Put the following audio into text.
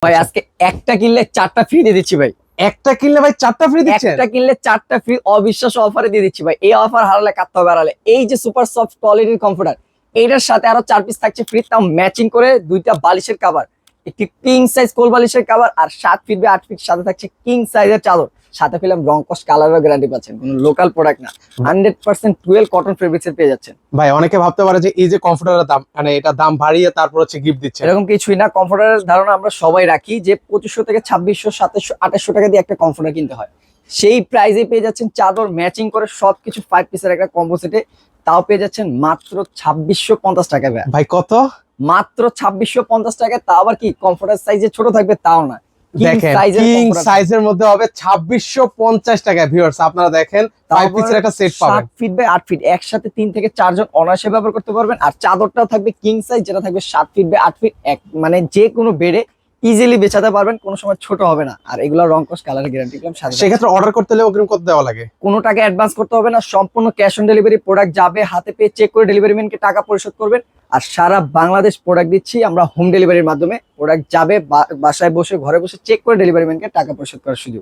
ভাই আজকে একটা কিনলে 4টা ফ্রি দিয়ে দিচ্ছি ভাই। একটা কিনলে ভাই 4টা ফ্রি দিচ্ছেন? একটা কিনলে 4টা ফ্রি অবিশ্বাস্য অফারে দিয়ে দিচ্ছি ভাই। এই অফার হারালে কাটতে হবে। হারালে এই যে সুপার সফট কোয়ালিটির কমফোর্টার, এইটার সাথে আরো 4 পিস থাকছে ফ্রি, তাও ম্যাচিং করে 2টা বালিশের কভার, একটি কিং সাইজ কোল বালিশের কভার, আর 7 ফিট বাই 8 ফিট সাথে থাকছে কিং সাইজের চাদর। সাথে পেলাম রং কস কালারের গ্যারান্টি পাচ্ছেন, কোনো লোকাল প্রোডাক্ট না, 100% টুয়েল কটন ফেব্রিক্সের পেয়ে যাচ্ছেন। ভাই অনেকে ভাবতে পারে যে এই যে কমফোর্টারের দাম, মানে এটা দাম বাড়িয়ে তারপর হচ্ছে গিফট দিচ্ছে। এরকম কিছুই না। কমফোর্টারের ধারণা আমরা সবাই রাখি যে 2500 থেকে 2600, 2700, 2800 টাকা দিয়ে একটা কমফোর্টার কিনতে হয়। সেই প্রাইসে পেয়ে যাচ্ছেন চাদর ম্যাচিং করে সবকিছু 5 পিসের একটা কম্বো সেটে, তাও পেয়ে যাচ্ছেন মাত্র 2650 টাকা। ভাই কত? মাত্র 2650 টাকা। তাও আবার কি কমফোর্টার সাইজে ছোট থাকবে তাও না, দেখেন কিং সাইজের মধ্যে হবে 2650 টাকা। ভিউয়ার্স আপনারা দেখেন 5 পিসের একটা সেট পাবেন, 7 ফিট বাই 8 ফিট, একসাথে 3 থেকে 4 জন অনায়াসে ব্যবহার করতে পারবেন। আর চাদরটাও থাকবে কিং সাইজ, যেটা থাকবে 7 ফিট বাই 8 ফিট, মানে যে কোনো বেডে ইজিলি বেচাতে পারবেন, কোনো সময় ছোট হবে না। আর এগুলো রং কস কালারের গ্যারান্টি দিলাম সাথে। সেক্ষেত্রে অর্ডার করতে হলে অগ্রিম কত দেওয়া লাগে? কোনো টাকা অ্যাডভান্স করতে হবে না, সম্পূর্ণ ক্যাশ অন ডেলিভারি। প্রোডাক্ট যাবে হাতে পেয়ে চেক করে ডেলিভারি ম্যানকে টাকা পরিশোধ করবেন। আর সারা বাংলাদেশ প্রোডাক্ট দিচ্ছি আমরা হোম ডেলিভারির মাধ্যমে। প্রোডাক্ট যাবে বাসায় বসে ঘরে বসে চেক করে ডেলিভারি ম্যানকে টাকা পরিশোধ করার সুযোগ।